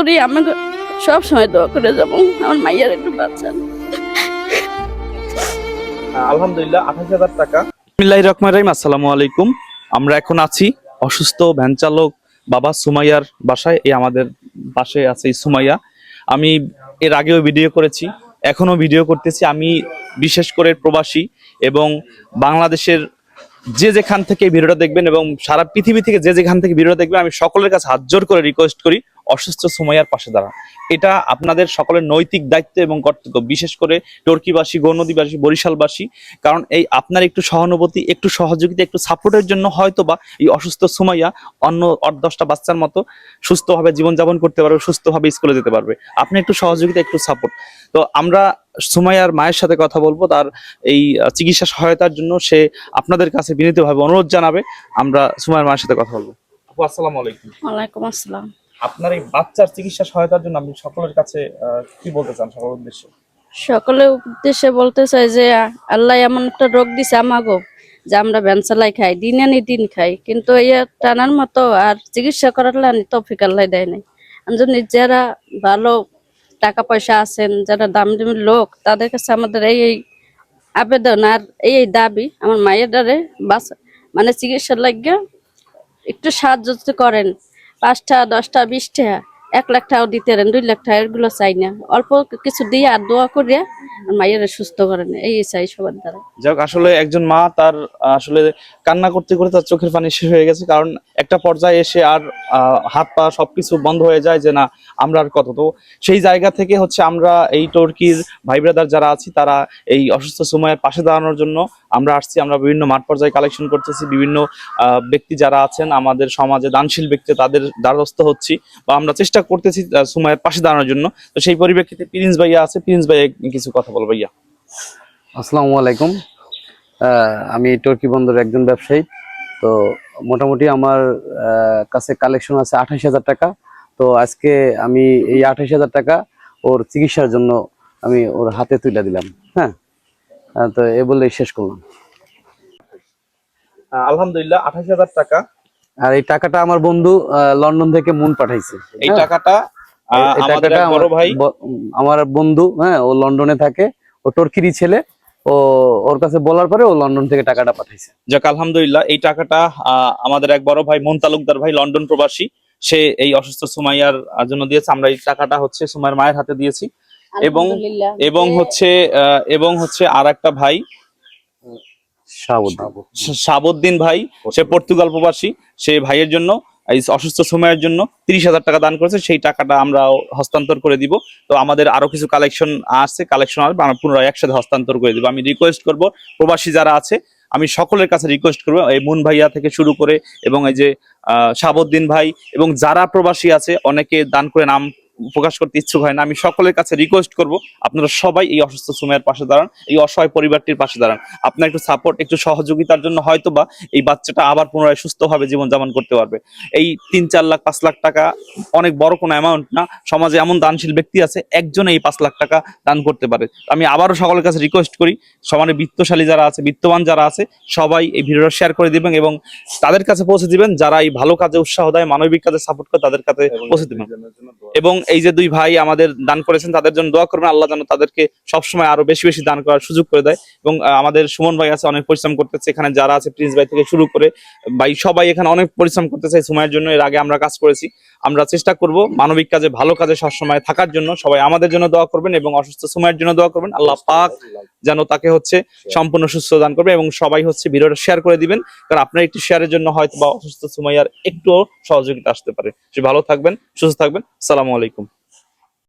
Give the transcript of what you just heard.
আমাকে সব সময় দোয়া করে যাবো আমার মাইয়ার একটু বাঁচান। আলহামদুলিল্লাহ 28,000 টাকা। বিসমিল্লাহির রহমানির রহিম। আসসালামু আলাইকুম। আমরা এখন আছি অসুস্থ ভ্যান চালক বাবা সুমাইয়ার বাসায়। এই আমাদের পাশে আছে এই সুমাইয়া। আমি এর আগেও ভিডিও করেছি, এখনো ভিডিও করতেছি। আমি বিশেষ করে প্রবাসী এবং বাংলাদেশের যে যেখান থেকে ভিডিওটা দেখবেন এবং সারা পৃথিবী থেকে যে যেখান থেকে ভিডিওটা দেখবেন, আমি সকলের কাছে হাত জোর করে রিকোয়েস্ট করি অসুস্থ সুমাইয়ার পাশে দাঁড়ান। এটা আপনাদের সকলের নৈতিক দায়িত্ব এবং কর্তব্য, বিশেষ করে টর্কিবাসী, গৌরনদীবাসী, বরিশালবাসী। কারণ এই আপনার একটু সহানুভূতি, একটু সহযোগিতা, একটু সাপোর্টের জন্য হয়তোবা এই অসুস্থ সুমাইয়া অন্য 10টা বাচ্চার মতো সুস্থভাবে জীবনযাপন করতে পারবে, সুস্থভাবে স্কুলে যেতে পারবে। আপনি একটু সহযোগিতা, একটু সাপোর্ট। তো আমরা সুমাইয়ার মায়ের সাথে কথা বলবো, তার এই চিকিৎসা সহায়তার জন্য সে আপনাদের কাছে বিনীতভাবে অনুরোধ জানাবে। আমরা সুমাইয়ার মায়ের সাথে কথা বলবো। আপু আসসালামু আলাইকুম। ওয়ালাইকুম আসসালাম। আপনার এই বাচ্চার চিকিৎসা সহায়তার জন্য আপনি সকলের কাছে কি বলতে চান, সকলের উদ্দেশ্যে? সকলের উদ্দেশ্যে বলতে চাই যে আল্লাহ এমন একটা রোগ দিছে আমাগো যে আমরা ভ্যান চালাই খাই, দিন আনি দিন খাই, কিন্তু এই টানার মতো আর চিকিৎসা করার তৌফিক আল্লাহ দেয় নাই। জন্য যারা ভালো টাকা পয়সা আছেন, যারা দামি দামি লোক, তাদের কাছে আমাদের এই আবেদন আর এই দাবি, আমার মায়ের দ্বারে বাস মানে চিকিৎসার লাগিয়ে একটু সাহায্য যদি করেন, 5টা 10টা 20টা 1 লাখ টাকাও দিতে পারেন, 2 লাখ টাকা, এগুলো চাই না। অল্প কিছু দিয়ে আর দোয়া করিয়া মায়ের সুস্থ করেন, এই চাই সবার দ্বারা। যাক, আসলে একজন মা তার আসলে কান্না করতে করতে তার চোখের পানি শেষ হয়ে গেছে। কারণ একটা পর্যায়ে এসে আর হাত পা সবকিছু বন্ধ হয়ে যায় যে না, আমরা আর কত। তো সেই জায়গা থেকে হচ্ছে আমরা এই টর্কির ভাই ব্রাদার যারা আছি, তারা এই অসুস্থ সুমাইয়ার পাশে দাঁড়ানোর জন্য আমরা আসছি। আমরা বিভিন্ন মাঠ পর্যায়ে কালেকশন করতেছি, বিভিন্ন ব্যক্তি যারা আছেন আমাদের সমাজে দানশীল ব্যক্তি, তাদের দ্বারস্থ হচ্ছি বা আমরা চেষ্টা করতেছি সুমাইয়ার পাশে দাঁড়ানোর জন্য। তো সেই পরিপ্রেক্ষিতে প্রিন্স ভাইয়া আছে, প্রিন্স ভাইয়া কিছু কথা বল। ভাইয়া আসসালামু আলাইকুম। আমি টর্কি বন্দরের একজন ব্যবসায়ী। তো মোটামুটি আমার কাছে কালেকশন আছে 28,000 টাকা। তো আজকে আমি এই 28,000 টাকা ওর চিকিৎসার জন্য আমি ওর হাতে তুলে দিলাম। হ্যাঁ, তো এ বললেই শেষ করলাম। আলহামদুলিল্লাহ 28,000 টাকা। আর এই টাকাটা আমার বন্ধু লন্ডন থেকে মুন পাঠাইছে। এই টাকাটা আমাদের এক বড় ভাই, আমার বন্ধু, হ্যাঁ, ও লন্ডনে থাকে, ও টর্কিরই ছেলে। ও ওর কাছে বলার পরে ও লন্ডন থেকে টাকাটা পাঠাইছে। যাক আলহামদুলিল্লাহ, এই টাকাটা আমাদের এক বড় ভাই মন তালুকদার ভাই, লন্ডন প্রবাসী, সে এই অসুস্থ সুমাইয়ার জন্য দিয়েছে। আমরা এই টাকাটা হচ্ছে সুমাইয়ার মায়ের হাতে দিয়েছি। এবং এবং হচ্ছে আর একটা ভাই শাহাবুদ্দিন ভাই, সে পর্তুগাল প্রবাসী, সে ভাইয়ের জন্য এই অসুস্থ সময়ের জন্য 30,000 টাকা দান করেছে। সেই টাকাটা আমরা হস্তান্তর করে দিব। তো আমাদের আরো কিছু কালেকশন আসছে, কালেকশন আসবে, আমরা পুনরায় একসাথে হস্তান্তর করে দিব। আমি রিকোয়েস্ট করব প্রবাসী যারা আছে, আমি সকলের কাছে রিকোয়েস্ট করবো, এই মুন ভাইয়া থেকে শুরু করে এবং এই যে শাহাবুদ্দিন ভাই এবং যারা প্রবাসী আছে, অনেকে দান করে নাম প্রকাশ করতে ইচ্ছুক হয় না, আমি সকলের কাছে রিকোয়েস্ট করব আপনারা সবাই এই অসুস্থ সুমাইয়ার পাশে দাঁড়ান, এই অসহায় পরিবারটির পাশে দাঁড়ান। আপনার একটু সাপোর্ট, একটু সহযোগিতার জন্য হয়তোবা এই বাচ্চাটা আবার পুনরায় সুস্থভাবে জীবনযাপন করতে পারবে। এই 3-4 লাখ 5 লাখ টাকা অনেক বড় কোনো অ্যামাউন্ট না। সমাজে এমন দানশীল ব্যক্তি আছে, একজন এই 5 লাখ টাকা দান করতে পারে। আমি আবারও সকলের কাছে রিকোয়েস্ট করি, সমানে বিত্তশালী যারা আছে, বিত্তবান যারা আছে, সবাই এই ভিডিওটা শেয়ার করে দিবেন এবং তাদের কাছে পৌঁছে দিবেন যারা এই ভালো কাজে উৎসাহ দেয়, মানবিক কাজে সাপোর্ট করে, তাদের কাছে পৌঁছে দিবেন। এবং এই যে 2 ভাই আমাদের দান করেছেন, তাদের জন্য দোয়া করবেন, আল্লাহ যেন তাদেরকে সবসময় আরো বেশি বেশি দান করার সুযোগ করে দেয়। এবং আমাদের সুমন ভাই আছে, অনেক পরিশ্রম করতেছে, এখানে যারা আছে প্রিন্স ভাই থেকে শুরু করে ভাই সবাই এখানে অনেক পরিশ্রম করতেছে সুমাইয়ের জন্য। এর আগে আমরা কাজ করেছি, আমরা চেষ্টা করব মানবিক কাজে, ভালো কাজে সবসময় থাকার জন্য। সবাই আমাদের জন্য দোয়া করবেন এবং অসুস্থ সুমাইয়ের জন্য দোয়া করবেন, আল্লাহ পাক যেন তাকে হচ্ছে সম্পূর্ণ সুস্থ দান করবে। এবং সবাই হচ্ছে ভিডিওটা শেয়ার করে দিবেন, কারণ আপনার একটু শেয়ারের জন্য হয়তো বা অসুস্থ সুমাইয়ার একটু সহযোগিতা আসতে পারে। সে ভালো থাকবেন, সুস্থ থাকবেন। আসসালামু আলাইকুম।